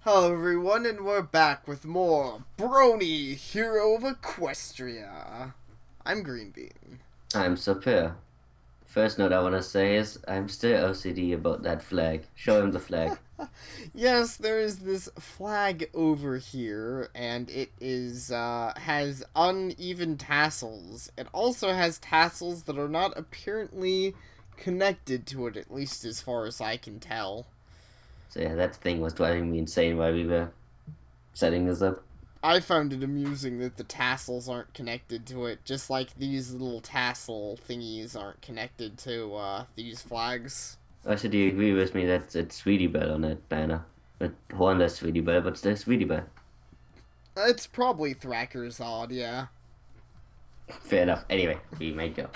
Hello everyone, and we're back with more Brony Hero of Equestria. I'm Green Bean. I'm Sapare. First note I want to say is I'm still OCD about that flag. Show him the flag. Yes, there is this flag over here, and it has uneven tassels. It also has tassels that are not apparently connected to it, at least as far as I can tell. So yeah, that thing was driving me insane while we were setting this up. I found it amusing that the tassels aren't connected to it, just like these little tassel thingies aren't connected to these flags. Also, do you agree with me that it's Sweetie Belle on that banner? But Hornless Sweetie Belle, but still Sweetie Belle. It's probably Thracker's odd, yeah. Fair enough. Anyway, we may go.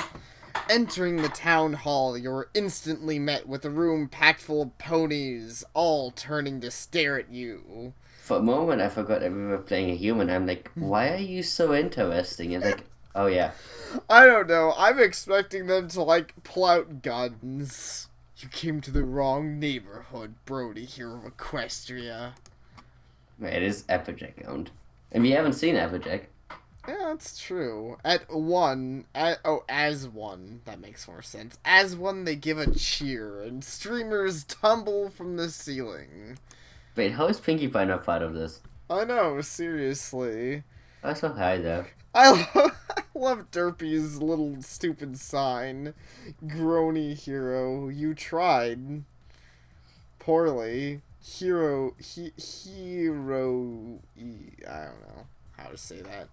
Entering the town hall, you're instantly met with a room packed full of ponies, all turning to stare at you. For a moment, I forgot that we were playing a human. I'm like, why are you so interesting? It's like, oh yeah. I don't know, I'm expecting them to, like, pull out guns. You came to the wrong neighborhood, Brony Hero of Equestria. It is Applejack owned. And we haven't seen Applejack. Yeah, that's true. As one, that makes more sense. As one, they give a cheer, and streamers tumble from the ceiling. Wait, how is Pinkie Pie not part of this? I know, seriously. Also, hi there. I love Derpy's little stupid sign. Grony hero, you tried. Poorly. I don't know how to say that.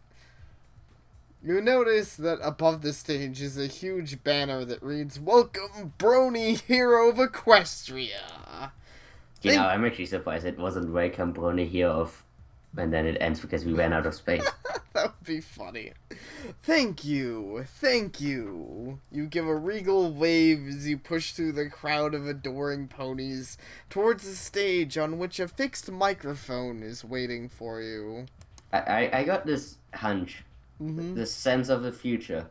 You notice that above the stage is a huge banner that reads, "Welcome, Brony Hero of Equestria." I'm actually surprised it wasn't Welcome Brony Hero of, and then it ends because we ran out of space. That would be funny. Thank you, thank you. You give a regal wave as you push through the crowd of adoring ponies towards the stage on which a fixed microphone is waiting for you. I got this hunch, Mm-hmm. this sense of the future.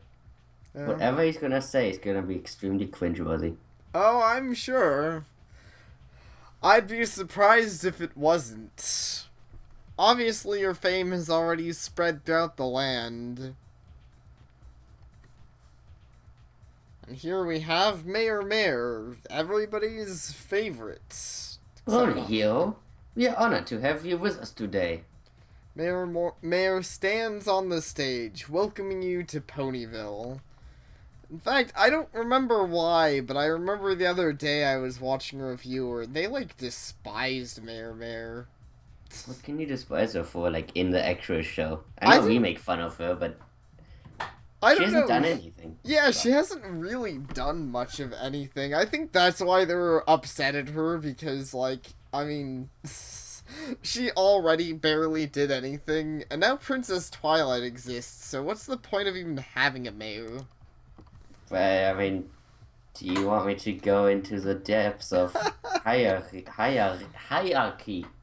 Whatever he's gonna say is gonna be extremely cringeworthy. Oh, I'm sure. I'd be surprised if it wasn't. Obviously, your fame has already spread throughout the land. And here we have Mayor, everybody's favorite. Brony Hero, we are honored to have you with us today. Mayor stands on the stage, welcoming you to Ponyville. In fact, I don't remember why, but I remember the other day I was watching a review where they, like, despised Mayor. What can you despise her for, like, in the actual show? I I know we don't, make fun of her, but I she don't hasn't done know. anything. Yeah, So, she hasn't really done much of anything. I think that's why they were upset at her, because, like, I mean, she already barely did anything, and now Princess Twilight exists, so what's the point of even having a mayor? I mean, do you want me to go into the depths of hierarchy?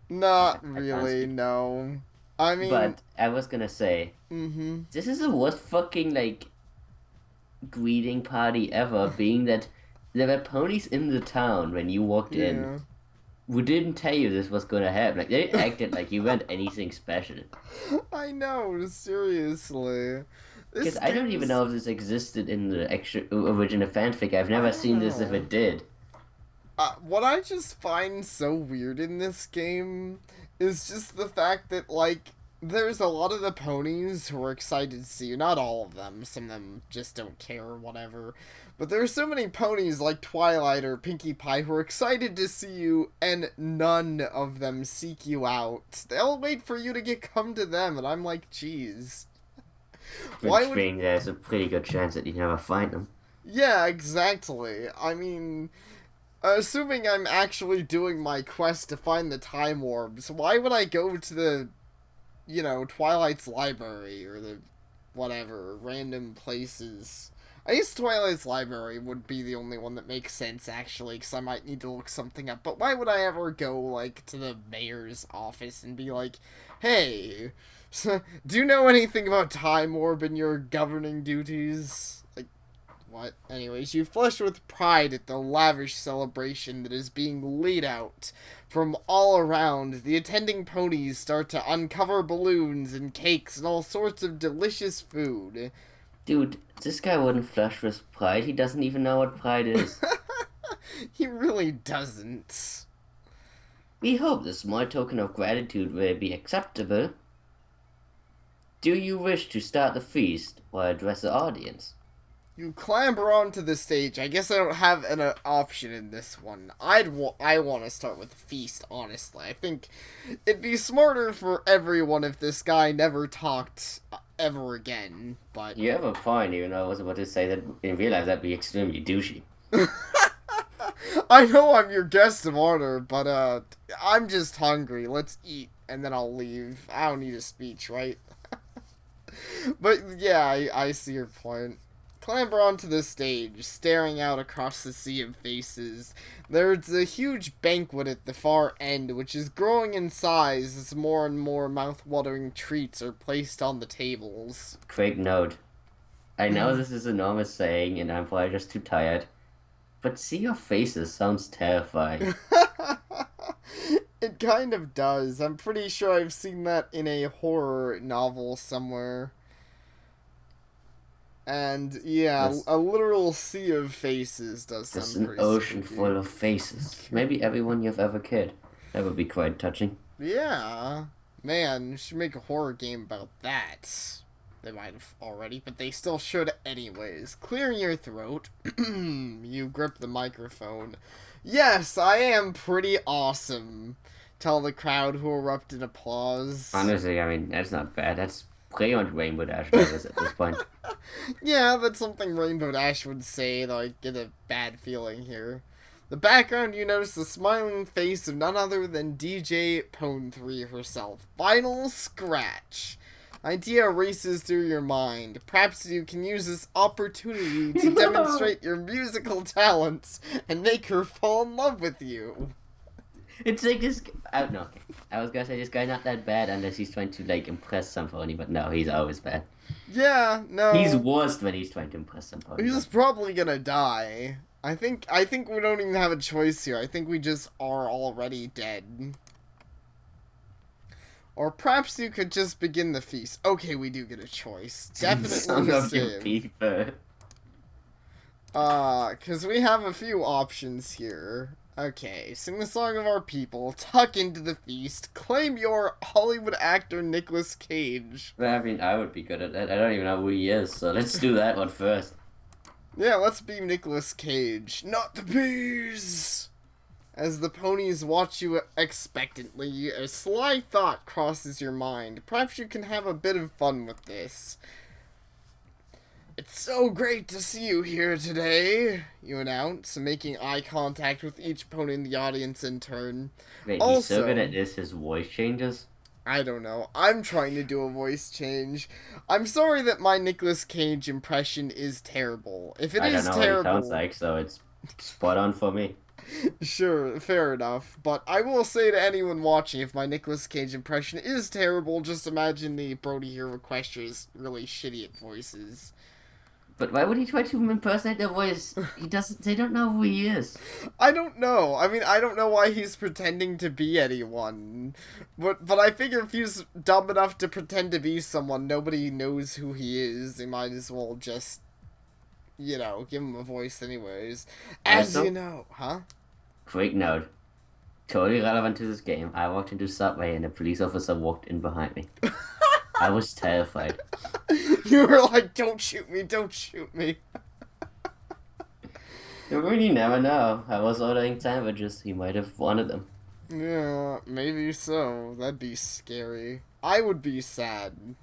Not I can't really, speak. no. I mean, But I was gonna say, mm-hmm. this is the worst fucking like greeting party ever, being that there were ponies in the town when you walked in Yeah. who didn't tell you this was gonna happen. Like they acted like you weren't anything special. I know, seriously. Because This I don't even game's... know if this existed in the actual original fanfic. I've I never don't seen this if know. it did. What I just find so weird in this game is just the fact that, like, there's a lot of the ponies who are excited to see you. Not all of them. Some of them just don't care or whatever. But there's so many ponies like Twilight or Pinkie Pie who are excited to see you, and none of them seek you out. They'll wait for you to come to them, and I'm like, geez. Why Which would... being there's a pretty good chance that you never find them. Yeah, exactly. I mean... assuming I'm actually doing my quest to find the time orbs, why would I go to the, Twilight's library or the whatever, random places? I guess Twilight's library would be the only one that makes sense, actually, because I might need to look something up. But why would I ever go, like, to the mayor's office and be like, hey, do you know anything about Time Orb and your governing duties? Like, what? Anyways, you flush with pride at the lavish celebration that is being laid out. From all around, the attending ponies start to uncover balloons and cakes and all sorts of delicious food. Dude, this guy wouldn't flush with pride. He doesn't even know what pride is. He really doesn't. We hope the small token of gratitude will be acceptable. Do you wish to start the feast or address the audience? You clamber onto the stage. I guess I don't have an option in this one. I want to start with the feast, honestly. I think it'd be smarter for everyone if this guy never talked ever again, but... You have a point, even though I was about to say that in real life that'd be extremely douchey. I know I'm your guest of honor, but I'm just hungry. Let's eat, and then I'll leave. I don't need a speech, right? But yeah, I see your point. Clamber onto the stage, staring out across the sea of faces. There's a huge banquet at the far end, which is growing in size as more and more mouth-watering treats are placed on the tables. Quick note. I know this is a normal saying, and I'm probably just too tired. But see your faces sounds terrifying. It kind of does. I'm pretty sure I've seen that in a horror novel somewhere. And yeah, a literal sea of faces does sound pretty an ocean spooky. full of faces. Maybe everyone you've ever killed. That would be quite touching. Yeah. Man, you should make a horror game about that. They might have already, but they still should anyways. Clearing your throat, you grip the microphone. Yes, I am pretty awesome. Tell the crowd who erupt in applause. Honestly, I mean, that's not bad. That's pretty much Rainbow Dash does at this point. Yeah, that's something Rainbow Dash would say, though I get a bad feeling here. The background, you notice the smiling face of none other than DJ Pone3 herself. Final scratch. Idea races through your mind. Perhaps you can use this opportunity to demonstrate your musical talents and make her fall in love with you. It's like this. No, okay. I was gonna say this guy's not that bad unless he's trying to like impress somebody, but no, he's always bad. Yeah, no. He's worst when he's trying to impress somebody. He's probably gonna die. I think we don't even have a choice here. I think we just are already dead. Or perhaps you could just begin the feast. Okay, we do get a choice. Definitely Son the of your same. people. Cause we have a few options here. Okay, sing the song of our people, tuck into the feast, claim your Hollywood actor Nicolas Cage. Well, I mean, I would be good at that. I don't even know who he is, so let's do that one first. Yeah, let's be Nicolas Cage. Not the bees! As the ponies watch you expectantly, a sly thought crosses your mind. Perhaps you can have a bit of fun with this. It's so great to see you here today, you announce, making eye contact with each pony in the audience in turn. Wait, Also, he's so good at this, his voice changes? I don't know. I'm trying to do a voice change. I'm sorry that my Nicolas Cage impression is terrible. If it is terrible... I don't know what he sounds like, so it's spot on for me. Sure, fair enough. But I will say to anyone watching, if my Nicolas Cage impression is terrible, just imagine the Brony Hero of Equestria's really shitty at voices. But why would he try to impersonate their voice? They don't know who he is. I don't know. I mean, I don't know why he's pretending to be anyone. But I figure if he's dumb enough to pretend to be someone, nobody knows who he is. They might as well just, you know, give him a voice anyways. As you know, huh? Quick note. Totally relevant to this game. I walked into Subway and a police officer walked in behind me. I was terrified. You were like, don't shoot me, don't shoot me. You really never know. I was ordering sandwiches. He might have wanted them. Yeah, maybe so. That'd be scary. I would be sad.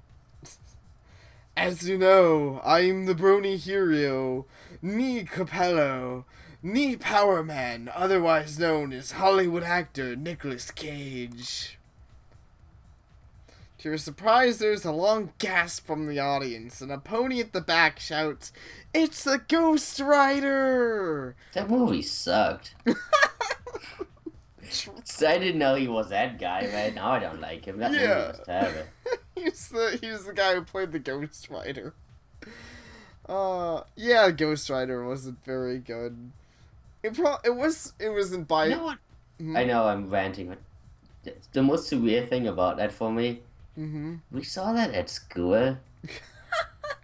As you know, I'm the Brony Hero, ni Capello, ni Power Man, otherwise known as Hollywood actor Nicolas Cage. To your surprise, there's a long gasp from the audience, and a pony at the back shouts, "It's the Ghost Rider!" That movie sucked. I didn't know he was that guy, right? Now I don't like him. That movie was terrible. He's the guy who played the Ghost Rider. Yeah, Ghost Rider wasn't very good. It wasn't You by. know what? Hmm? I know I'm ranting, but the most severe thing about that for me, Mm-hmm. we saw that at school.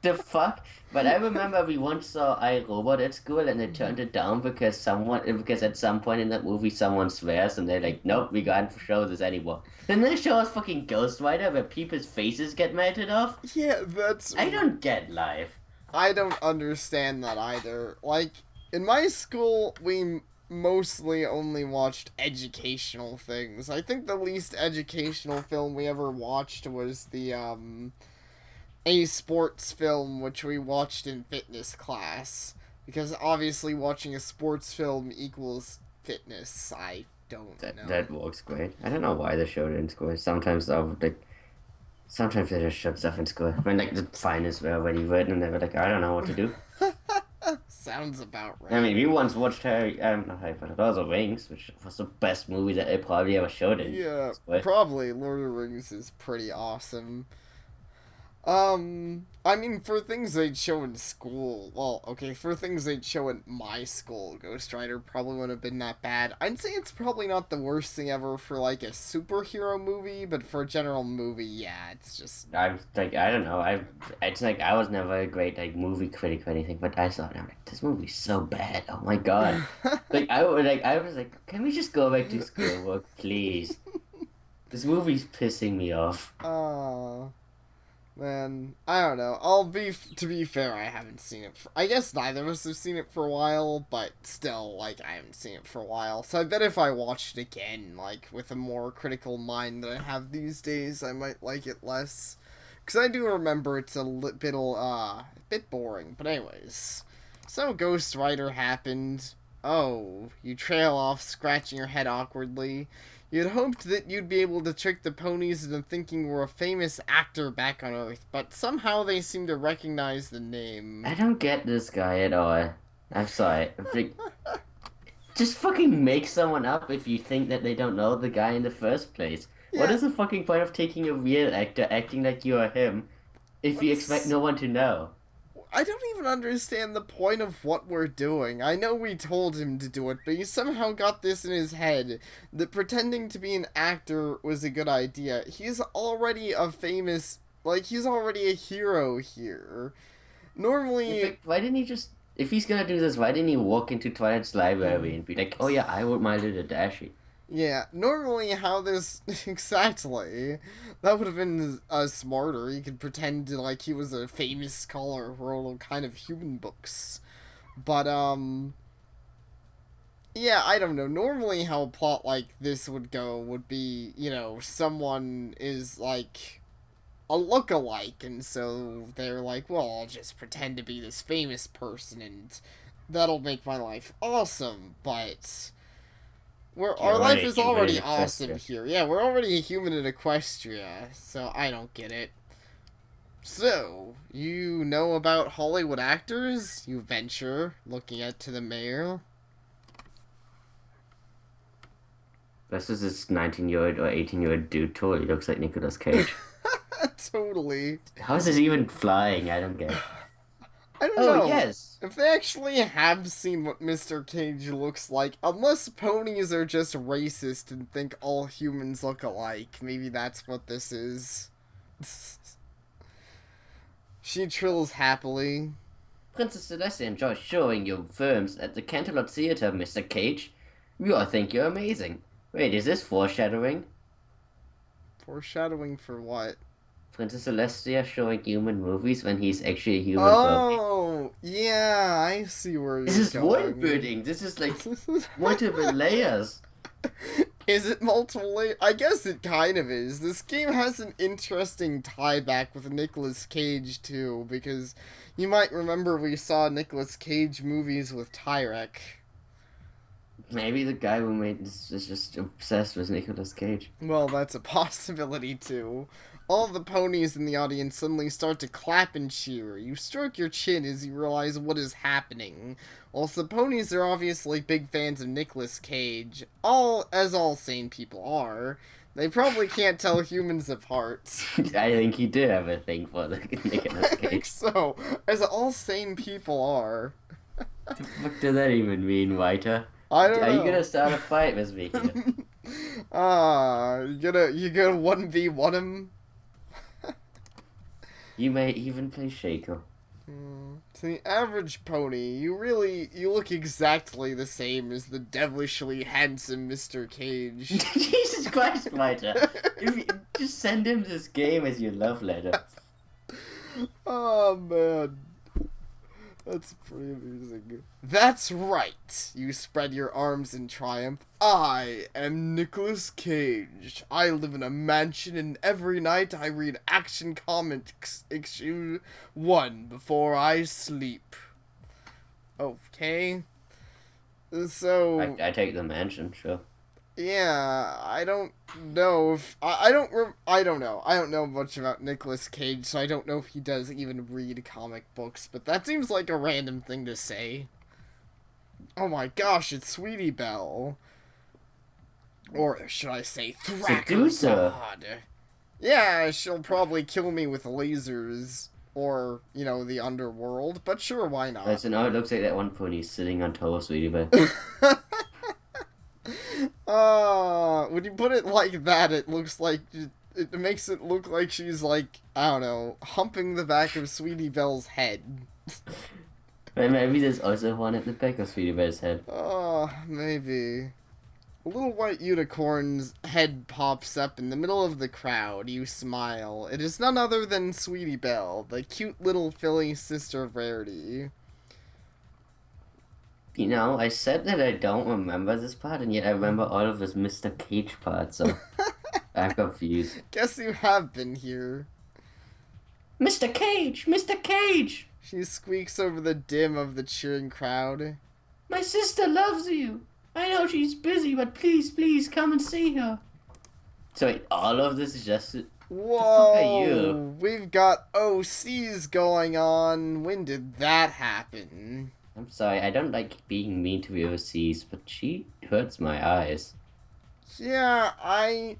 The fuck? But I remember we once saw I, Robot at school and they turned it down because at some point in that movie someone swears and they're like, nope, we can't show this anymore. Then they show us fucking Ghost Rider where people's faces get melted off. Yeah, that's. I don't get life. I don't understand that either. Like, in my school, we mostly only watched educational things. I think the least educational film we ever watched was a sports film which we watched in fitness class. Because obviously watching a sports film equals fitness. I don't know. That works great. I don't know why they showed it in school. Sometimes they just showed stuff in school when like the finals were already written and they were like, I don't know what to do. Sounds about I right. mean, we once watched not Harry Potter, Lord of the Rings, which was the best movie that they probably ever showed in Yeah, school. probably Lord of the Rings is pretty awesome. I mean, for things they'd show in school, well, okay, for things they'd show in my school, Ghost Rider probably wouldn't have been that bad. I'd say it's probably not the worst thing ever for, like, a superhero movie, but for a general movie, yeah, it's just. I like I don't know. It's like I was never a great like movie critic or anything, but I saw it and I'm like, this movie's so bad. Oh my God. I was like, can we just go back to schoolwork, please? This movie's pissing me off. Oh, man, I don't know. To be fair, I haven't seen it I guess neither of us have seen it for a while, but still, like, I haven't seen it for a while. So I bet if I watched it again, like, with a more critical mind than I have these days, I might like it less. Because I do remember it's a bit boring. But anyways, so Ghost Rider happened. Oh, you trail off, scratching your head awkwardly. You'd hoped that you'd be able to trick the ponies into thinking you were a famous actor back on Earth, but somehow they seem to recognize the name. I don't get this guy at all. I'm sorry. Like, just fucking make someone up if you think that they don't know the guy in the first place. What Yeah, is the fucking point of taking a real actor acting like you are him if you expect what's no one to know? I don't even understand the point of what we're doing. I know we told him to do it, but he somehow got this in his head that pretending to be an actor was a good idea. He's already a famous, like, he's already a hero here. In Normally, fact, why didn't he just, if he's gonna do this, why didn't he walk into Twilight's library and be like, oh yeah, I wrote My Little Dashie? yeah, normally how this exactly that would have been smarter. He could pretend like he was a famous scholar who wrote all kind of human books. But yeah, I don't know. Normally, how a plot like this would go would be, someone is like a look-alike, and so they're like, well, I'll just pretend to be this famous person, and that'll make my life awesome. But our You're life already is human in already a awesome question. here. Yeah, we're already a human in Equestria, so I don't get it. So, you know about Hollywood actors? You venture, looking at to the mayor. This is this 19-year-old or 18-year-old dude totally looks like Nicolas Cage. Totally. How is this even flying? I don't get. I don't Oh, know yes. if they actually have seen what Mr. Cage looks like, unless ponies are just racist and think all humans look alike. Maybe that's what this is. She trills happily. Princess Celestia enjoys showing your films at the Canterlot Theatre, Mr. Cage. We all think you're amazing. Wait, is this foreshadowing? Foreshadowing for what? Princess Celestia showing human movies when he's actually a human pony? Oh, yeah, I see where This you're is world going. building. This is like multiple layers. Is it multiple I guess it kind of is. This game has an interesting tie back with Nicolas Cage too, because you might remember we saw Nicolas Cage movies with Tyrek. Maybe the guy who made this is just obsessed with Nicolas Cage. Well, that's a possibility too. All the ponies in the audience suddenly start to clap and cheer. You stroke your chin as you realize what is happening. Whilst the ponies are obviously big fans of Nicolas Cage, all sane people are, They probably can't tell humans apart. I think he did have a thing for the Nicolas I think Cage. so, as all sane people are. What the fuck does that even mean, Whiter? I don't Are you gonna know. start a fight with me here? You gonna 1v1 him? You may even play Shaco. To the average pony, you look exactly the same as the devilishly handsome Mr. Cage. Jesus Christ, Whiter! If you, just send him this game as your love letter. Oh man, that's pretty amusing. That's right. You spread your arms in triumph. I am Nicolas Cage. I live in a mansion, and every night I read Action Comics issue 1 before I sleep. Okay. So I take the mansion, sure. yeah, I don't know if I don't I don't know. I don't know much about Nicolas Cage, so I don't know if he does even read comic books, but that seems like a random thing to say. Oh my gosh, it's Sweetie Belle. Or should I say Seducer. Thrakkerzad? Yeah, she'll probably kill me with lasers or, the underworld, but sure, why not? So now it looks like that one pony sitting on top of Sweetie Belle. When you put it like that, it looks like it makes it look like she's like, I don't know, humping the back of Sweetie Belle's head. Maybe there's also one at the back of Sweetie Belle's head. Oh, maybe. A little white unicorn's head pops up in the middle of the crowd. You smile. It is none other than Sweetie Belle, the cute little filly sister of Rarity. You know, I said that I don't remember this part, and yet I remember all of this Mr. Cage part, so I'm confused. Guess you have been here. Mr. Cage! Mr. Cage! She squeaks over the din of the cheering crowd. My sister loves you! I know she's busy, but please, please, come and see her. So wait, all of this is just... Whoa! The fuck are you? We've got OCs going on. When did that happen? I'm sorry, I don't like being mean to the overseas, but she hurts my eyes. Yeah, I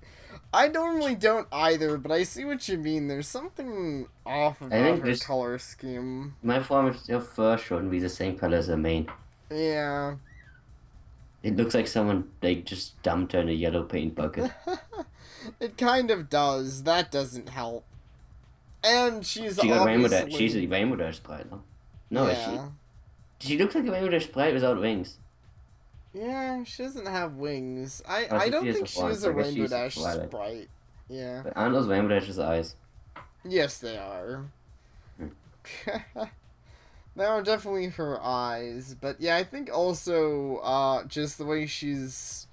normally don't either, but I see what you mean. There's something off about her color scheme. My form of fur shouldn't be the same color as her mane. Yeah. It looks like someone just dumped her in a yellow paint bucket. It kind of does. That doesn't help. And she's She got obviously... She's a Rainbow Dash sprite, though. No, yeah. is she? She looks like a Rainbow Dash sprite without wings. Yeah, she doesn't have wings. I don't think she is a Rainbow Dash sprite. Yeah. But aren't those Rainbow Dash's eyes? Yes, they are. They are definitely her eyes. But yeah, I think also just the way she's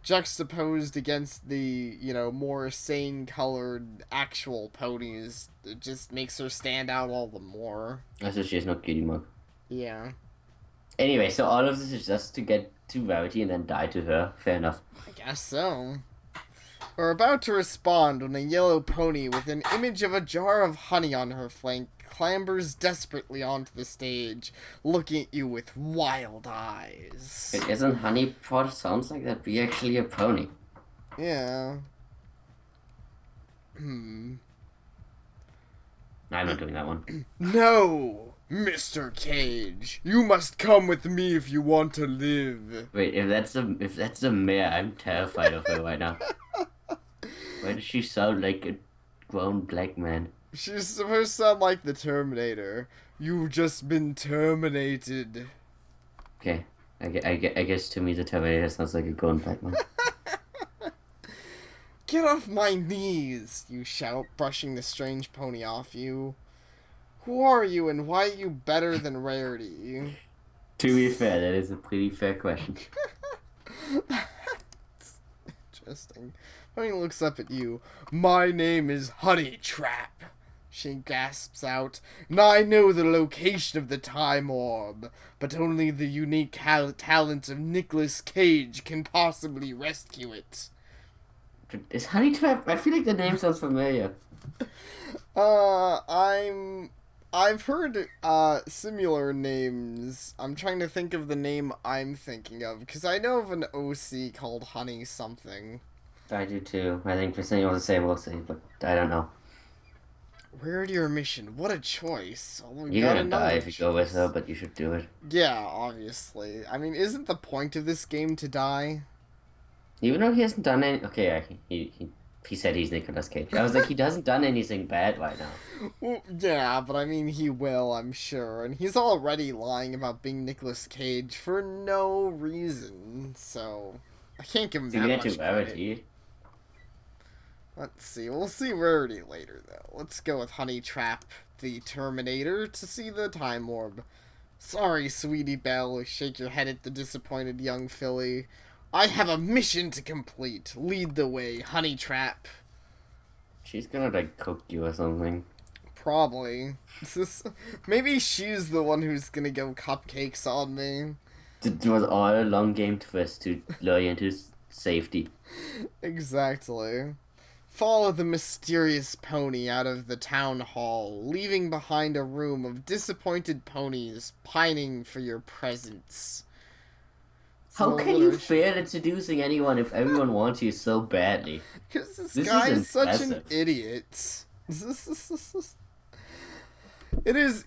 juxtaposed against the, more sane colored actual ponies, it just makes her stand out all the more. That's so she has no kitty mug. Yeah. Anyway, so all of this is just to get to Rarity and then die to her. Fair enough. I guess so. We're about to respond when a yellow pony with an image of a jar of honey on her flank clambers desperately onto the stage, looking at you with wild eyes. It isn't Honeypot sounds like that be actually a pony. Yeah. I'm not doing that one. No! Mr. Cage, you must come with me if you want to live. Wait, if that's a mare, I'm terrified of her right now. Why does she sound like a grown black man? She's supposed to sound like the Terminator. You've just been terminated. Okay, I guess to me the Terminator sounds like a grown black man. Get off my knees, you shout, brushing the strange pony off you. Who are you and why are you better than Rarity? To be fair, that is a pretty fair question. Interesting. Pony looks up at you. My name is Honey Trap. She gasps out. And I know the location of the time orb, but only the unique talent of Nicolas Cage can possibly rescue it. Is Honey Trap? I feel like the name sounds familiar. I've heard similar names. I'm trying to think of the name I'm thinking of, because I know of an OC called Honey something. I do too. I think for saying all the same, we'll see, but I don't know. Rare to your mission. What a choice. Oh, we You're got gonna die another if you go with her, choice. but you should do it. Yeah, obviously. I mean, isn't the point of this game to die? Even though he hasn't done any. Okay, he said he's Nicolas Cage. I was like, he hasn't done anything bad right now. Well, yeah, but I mean, he will, I'm sure. And he's already lying about being Nicolas Cage for no reason, so I can't give him So you that get to much credit. rarity. Let's see. We'll see rarity later, though. Let's go with Honey Trap the Terminator to see the Time Orb. Sorry, sweetie Belle. Shake your head at the disappointed young filly. I have a mission to complete. Lead the way, Honey Trap. She's gonna like cook you or something. Probably. Maybe she's the one who's gonna go cupcakes on me. It was all a long game twist to lure you into safety. Exactly. Follow the mysterious pony out of the town hall, leaving behind a room of disappointed ponies pining for your presence. How can you fail at seducing anyone if everyone wants you so badly? Because this This guy is is such an impressive. idiot.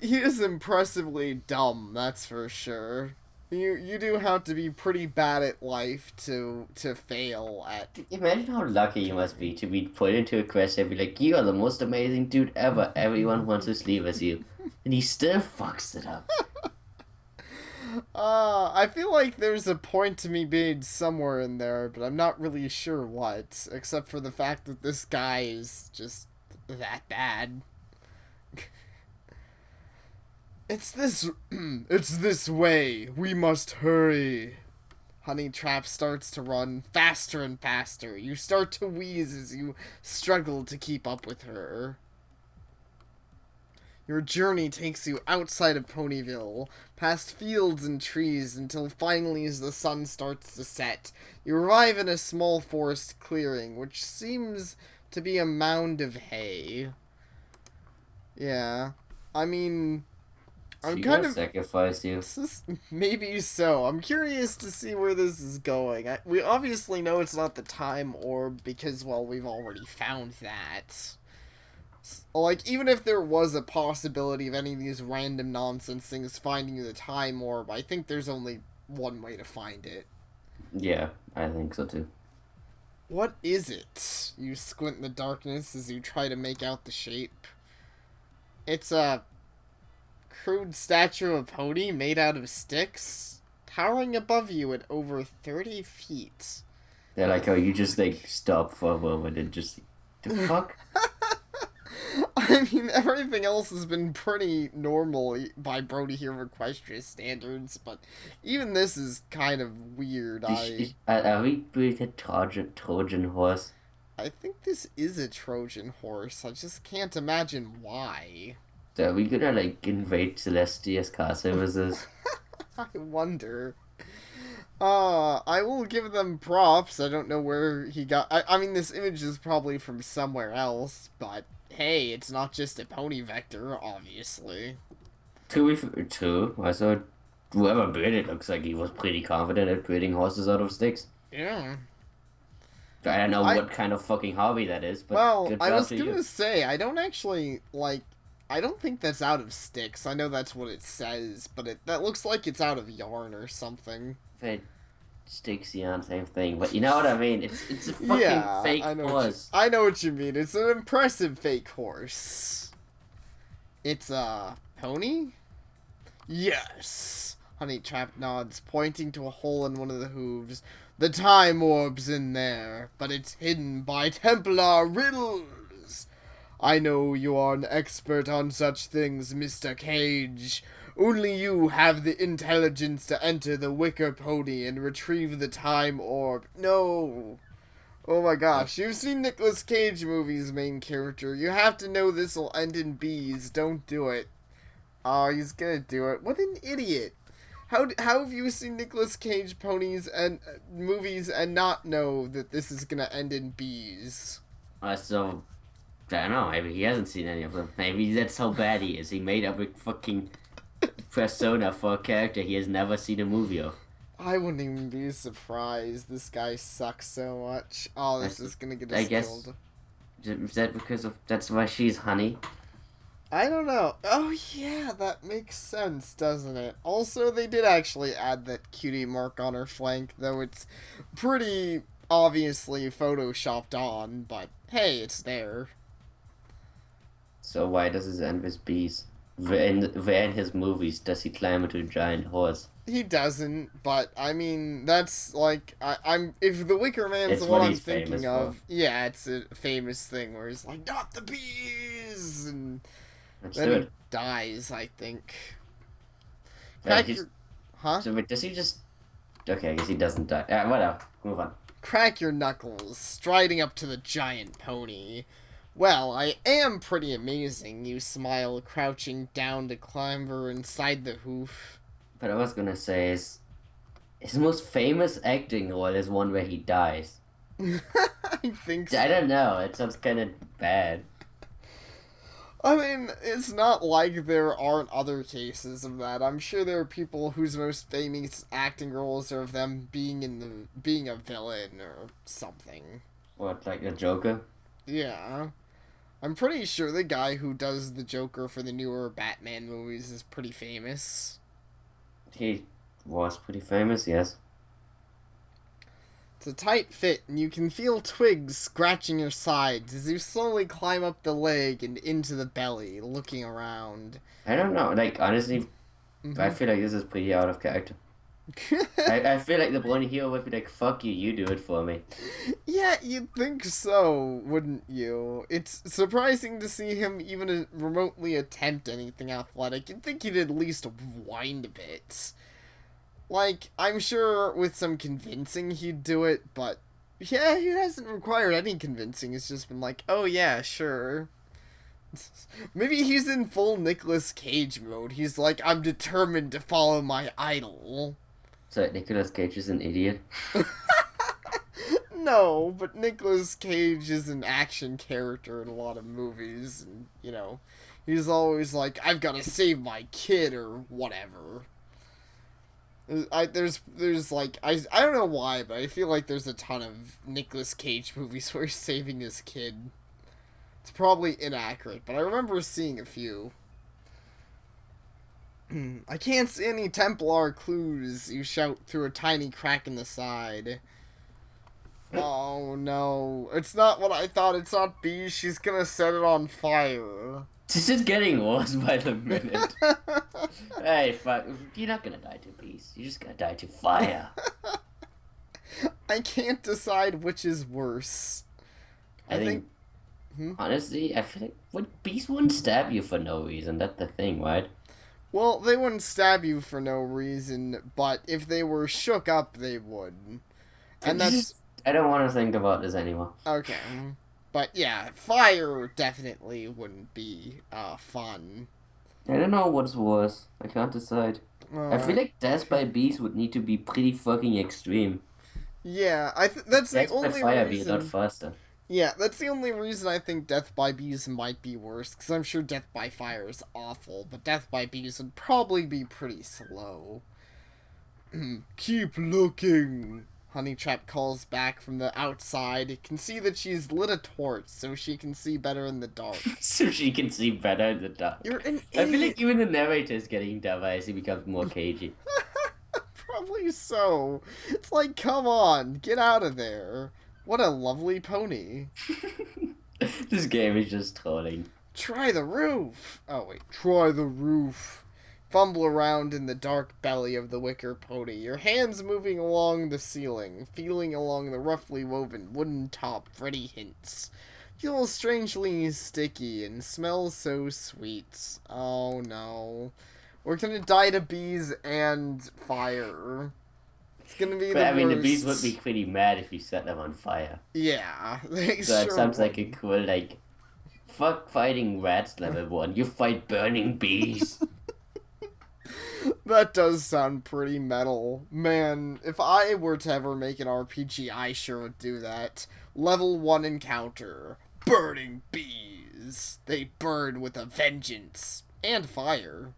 He is impressively dumb, that's for sure. You do have to be pretty bad at life to fail at. Imagine how lucky you must be to be put into a quest and be like, you are the most amazing dude ever. Everyone wants to sleep with you. And he still fucks it up. I feel like there's a point to me being somewhere in there, but I'm not really sure what, except for the fact that this guy is just that bad. It's this way. We must hurry. Honey Trap starts to run faster and faster. You start to wheeze as you struggle to keep up with her. Your journey takes you outside of Ponyville, past fields and trees, until finally as the sun starts to set, you arrive in a small forest clearing, which seems to be a mound of hay. Yeah. I mean, I'm She kind will of... sacrifice you. Maybe so. I'm curious to see where this is going. We obviously know it's not the Time Orb because, well, we've already found that. Like, even if there was a possibility of any of these random nonsense things finding the Time Orb, I think there's only one way to find it. Yeah, I think so too. What is it? You squint in the darkness as you try to make out the shape. It's a crude statue of a pony made out of sticks, towering above you at over 30 feet. They're like, oh, you just like stop for a moment and just the fuck? I mean, everything else has been pretty normal by Brony Hero of Equestria standards, but even this is kind of weird. Are we doing a Trojan horse? I think this is a Trojan horse. I just can't imagine why. So are we gonna like invade Celestia's car services? I wonder. I will give them props. I don't know where he got... I mean, this image is probably from somewhere else, but hey, it's not just a pony vector, obviously. Two. I saw whoever built it looks like he was pretty confident at building horses out of sticks. Yeah. I don't know what kind of fucking hobby that is, but well, good I job was to gonna you. say, I don't actually, like... I don't think that's out of sticks. I know that's what it says, but that looks like it's out of yarn or something. Fake sticks, yarn, same thing. But you know what I mean? It's a fucking fake horse. I know what you mean. It's an impressive fake horse. It's a pony? Yes. Honey Trap nods, pointing to a hole in one of the hooves. The Time Orb's in there, but it's hidden by Templar riddles. I know you are an expert on such things, Mr. Cage. Only you have the intelligence to enter the wicker pony and retrieve the Time Orb. No. Oh my gosh, you've seen Nicolas Cage movies, main character. You have to know this will end in bees. Don't do it. Oh, he's gonna do it. What an idiot. How have you seen Nicolas Cage ponies and movies and not know that this is gonna end in bees? So, I don't know, maybe he hasn't seen any of them. Maybe that's how bad he is. He made up a fucking persona for a character he has never seen a movie of. I wouldn't even be surprised. This guy sucks so much. Oh, this That's, is gonna get I us guess, killed. is that because of, that's why she's honey? I don't know. Oh, yeah, that makes sense, doesn't it? Also, they did actually add that cutie mark on her flank, though it's pretty obviously photoshopped on, but hey, it's there. So why does it end with bees? Where in his movies does he climb into a giant horse? He doesn't, but I mean, that's like, I'm. If the Wicker Man's the It's one what I'm he's famous thinking for. of, yeah, it's a famous thing where he's like, not the bees! And Let's then do he it. dies, I think. Wait, Crack your. Huh? so wait, does he just? Okay, I guess he doesn't die. Whatever. Move on. Crack your knuckles, striding up to the giant pony. Well, I am pretty amazing, you smile, crouching down to climb her inside the hoof. What I was gonna say is his most famous acting role is one where he dies. I think I so. don't know. It sounds kind of bad. I mean, it's not like there aren't other cases of that. I'm sure there are people whose most famous acting roles are of them being a villain or something. What, like a Joker? Yeah. I'm pretty sure the guy who does the Joker for the newer Batman movies is pretty famous. He was pretty famous, yes. It's a tight fit, and you can feel twigs scratching your sides as you slowly climb up the leg and into the belly, looking around. I don't know. Like honestly, I Mm-hmm. feel like this is pretty out of character. I feel like the Brony Hero would be like, "Fuck you, you do it for me." Yeah, you'd think so, wouldn't you? It's surprising to see him even remotely attempt anything athletic. You'd think he'd at least wind a bit. Like, I'm sure with some convincing he'd do it, but yeah, he hasn't required any convincing. It's just been like, oh yeah, sure. Maybe he's in full Nicolas Cage mode. He's like, I'm determined to follow my idol. So Nicolas Cage is an idiot. No, but Nicolas Cage is an action character in a lot of movies, and he's always like, I've got to save my kid or whatever. There's like I don't know why, but I feel like there's a ton of Nicolas Cage movies where he's saving his kid. It's probably inaccurate, but I remember seeing a few. I can't see any Templar clues, you shout through a tiny crack in the side. Oh no, it's not what I thought. It's not B. She's gonna set it on fire. This is getting worse by the minute. Hey, fuck. You're not gonna die to bees. You're just gonna die to fire. I can't decide which is worse. I I think. think, honestly, I feel like bees wouldn't stab you for no reason. That's the thing, right? Well, they wouldn't stab you for no reason, but if they were shook up, they would. And that's I don't want to think about this anymore. okay. But yeah, fire definitely wouldn't be fun. I don't know what's worse. I can't decide. I feel Uh, like death by bees would need to be pretty fucking extreme. yeah, that's the Death by only fire be a lot reason. faster. Yeah, that's the only reason I think death by bees might be worse, because I'm sure death by fire is awful, but death by bees would probably be pretty slow. Keep looking. Honeytrap calls back from the outside. You can see that she's lit a torch, so she can see better in the dark. So she can see better in the dark. You're an I feel idiot. like even the narrator is getting dumber as he becomes more cagey. Probably so. It's like, come on, get out of there. What a lovely pony. This game is just trolling. Try the roof. Oh, wait. Try the roof. Fumble around in the dark belly of the wicker pony, your hands moving along the ceiling, feeling along the roughly woven wooden top for any hints. Feels strangely sticky and smells so sweet. Oh no. We're gonna die to bees and fire. It's gonna be But the I mean, the worst. bees would be pretty mad if you set them on fire. Yeah, they So it sure sounds like a would. cool, like, fuck fighting rats level 1. You fight burning bees. That does sound pretty metal. Man, if I were to ever make an RPG, I sure would do that. Level 1 encounter. Burning bees. They burn with a vengeance. And fire.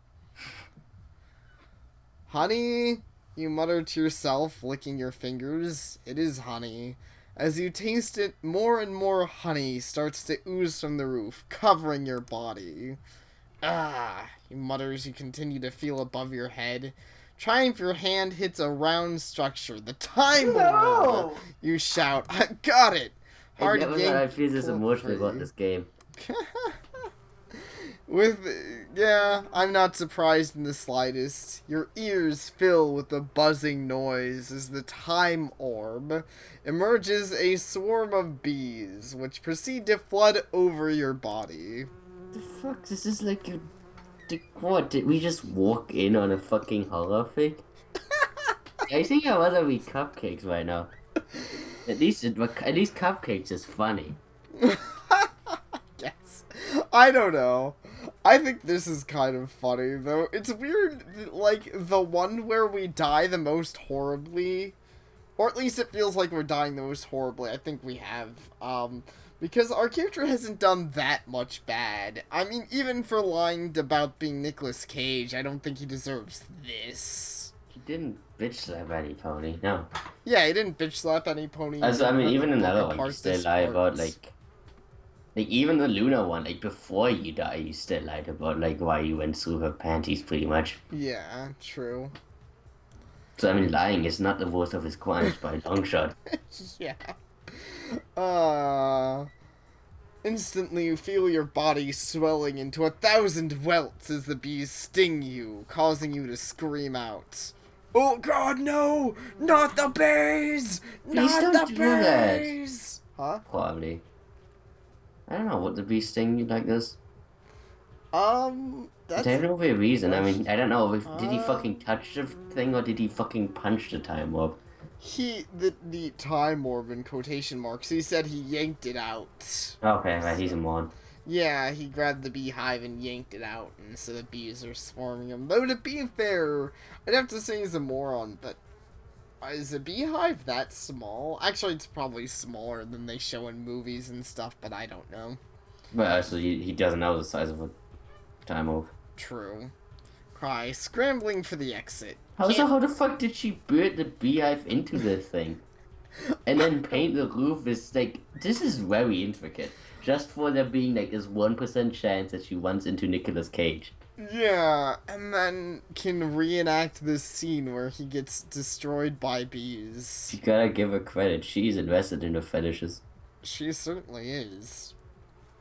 Honey, You mutter to yourself, licking your fingers. It is honey. As you taste it, more and more honey starts to ooze from the roof, covering your body. Ah, you mutter as you continue to feel above your head. Trying if your hand hits a round structure. The time orb! No! You shout. I got it! I Hard never to thought yank I'd feel this emotionally about free. this game. I'm not surprised in the slightest. Your ears fill with the buzzing noise as the time orb emerges a swarm of bees, which proceed to flood over your body. The fuck? This is like a... What? Did we just walk in on a fucking horror thing? I think I want to be cupcakes right now. At least cupcakes is funny. Yes. I don't know. I think this is kind of funny, though. It's weird, like, the one where we die the most horribly, or at least it feels like we're dying the most horribly. I think we have, because our character hasn't done that much bad. I mean, even for lying about being Nicolas Cage, I don't think he deserves this. He didn't bitch slap any pony, no. Yeah, he didn't bitch slap any pony. Also, I mean, even another one, you still lie about, like, even the Luna one, like, before you die, you still lied about, like, why you went through her panties, pretty much. Yeah, true. So, I mean, lying is not the worst of his crimes by a long shot. Yeah. Instantly you feel your body swelling into 1,000 welts as the bees sting you, causing you to scream out. Oh god, no! Not the bees! Not the bees! Huh? Probably. I don't know, what the bees sting you like this? That's... There will be a reason. I mean, I don't know. Did he fucking touch the thing or did he fucking punch the time orb? The time orb in quotation marks, he said he yanked it out. Okay, right, he's a moron. Yeah, he grabbed the beehive and yanked it out, and so the bees are swarming him. Though, to be fair, I'd have to say he's a moron, but is a beehive that small? Actually, it's probably smaller than they show in movies and stuff, but I don't know. But so he doesn't know the size of a time orb. True. Cry, scrambling for the exit. How the fuck did she build the beehive into this thing? And then paint the roof is like, this is very intricate. Just for there being like this 1% chance that she runs into Nicolas Cage. Yeah, and then can reenact this scene where he gets destroyed by bees. You gotta give her credit, she's invested in the fetishes. She certainly is.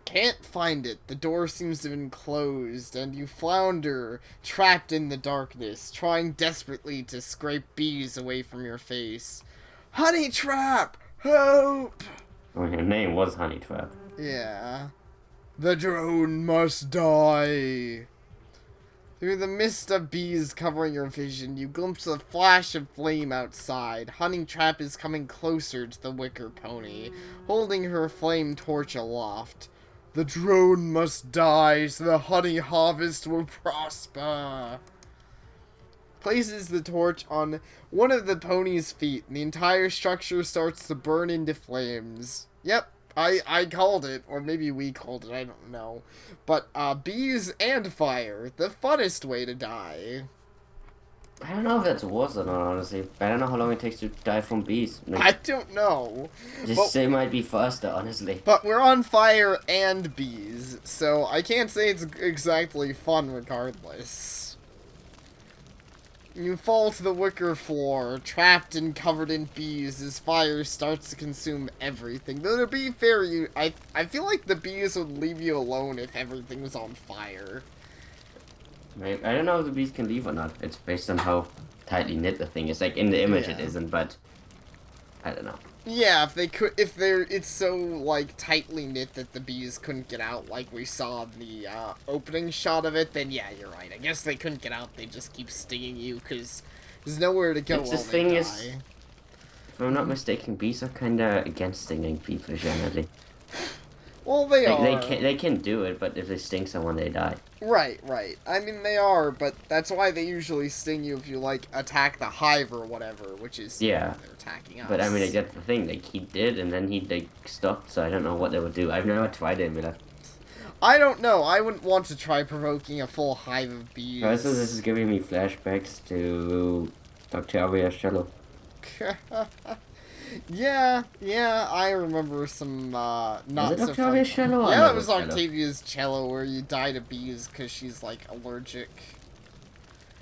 Can't find it. The door seems to have been closed, and you flounder, trapped in the darkness, trying desperately to scrape bees away from your face. Honey Trap! Help! Well, her name was Honey Trap. Yeah. The drone must die. Through the mist of bees covering your vision, you glimpse a flash of flame outside. Honey Trap is coming closer to the wicker pony, holding her flame torch aloft. The drone must die so the honey harvest will prosper. Places the torch on one of the pony's feet, and the entire structure starts to burn into flames. Yep, I called it, or maybe we called it, I don't know. But, bees and fire, the funnest way to die. I don't know if that's worse or not, honestly. I don't know how long it takes to die from bees. Like, I don't know. They might be faster, honestly. But we're on fire and bees, so I can't say it's exactly fun regardless. You fall to the wicker floor, trapped and covered in bees as fire starts to consume everything. Though to be fair, I feel like the bees would leave you alone if everything was on fire. I don't know if the bees can leave or not. It's based on how tightly knit the thing is. Like, in the image it isn't, but I don't know. Yeah, it's so, like, tightly knit that the bees couldn't get out, like we saw in the, opening shot of it, then yeah, you're right. I guess they couldn't get out, they just keep stinging you, because there's nowhere to go while they die. If I'm not mistaken, bees are kinda against stinging people, generally. Well, they are. They can do it, but if they sting someone, they die. Right. I mean, they are, but that's why they usually sting you if you, like, attack the hive or whatever, which is, yeah, they're attacking us. But, I mean, like, that's the thing, like, he did, and then he, like, stopped, so I don't know what they would do. I've never tried it in my life. I don't know. I wouldn't want to try provoking a full hive of bees. Also, this is giving me flashbacks to Octavia Shallow. Yeah, I remember some Was not it so fun Octavia time. Shallow or Yeah, it another was Shallow? Octavia's cello where you die to bees because she's like allergic.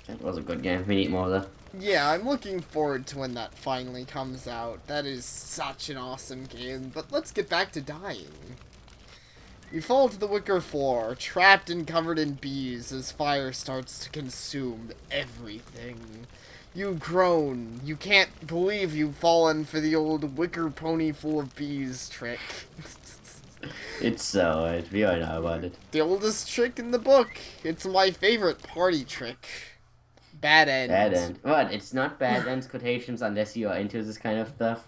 That was a good game. We need more of that. Yeah, I'm looking forward to when that finally comes out. That is such an awesome game. But let's get back to dying. You fall to the wicker floor, trapped and covered in bees as fire starts to consume everything. You groan. You can't believe you've fallen for the old wicker pony full of bees trick. It's so good. We all know about it. The oldest trick in the book. It's my favorite party trick. Bad Bad end. end. What? It's not bad ends quotations unless you are into this kind of stuff.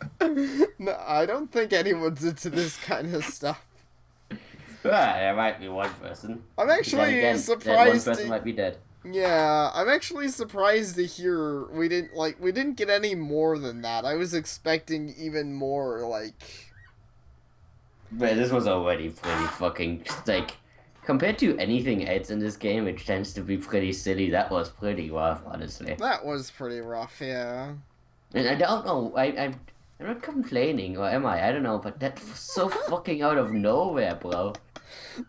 No, I don't think anyone's into this kind of stuff. Well, there might be one person. I'm Then actually again, that one surprised person to, might be dead. yeah, I'm actually surprised to hear we didn't get any more than that. I was expecting even more like But this was already pretty fucking like compared to anything else in this game, which tends to be pretty silly. That was pretty rough, honestly. that was pretty rough, yeah. And I don't know. I'm not complaining, or am I? I don't know. But that was so fucking out of nowhere, bro.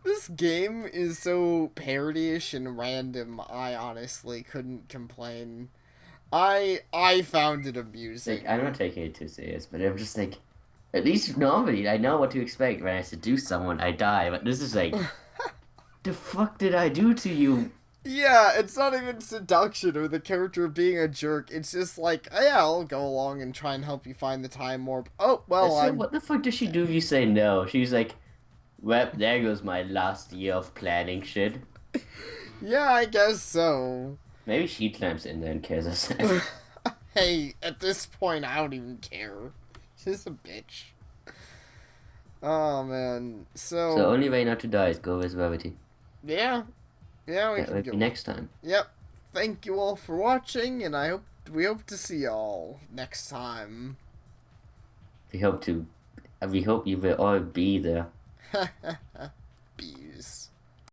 This game is so parody-ish and random. I honestly couldn't complain. I found it Like I'm not amusing. taking it too serious, but I'm just like, at least normally I know what to expect when I seduce someone, I die. But this is like, the fuck did I do to you? Yeah, it's not even seduction or the character being a jerk. It's just like, oh, yeah, I'll go along and try and help you find the time warp. Oh, well, So I'm what the fuck does she dead. do if you say no? She's like, well, there goes my last year of planning shit. Yeah, I guess so. Maybe she climbs in there and kills herself. Hey, at this point, I don't even care. She's a bitch. Oh, man. So So, only way not to die is go with Rarity. yeah. Yeah, we That can will be go. next time. Yep. Thank you all for watching, and we hope to see y'all next time. We hope to. We hope you will all be there.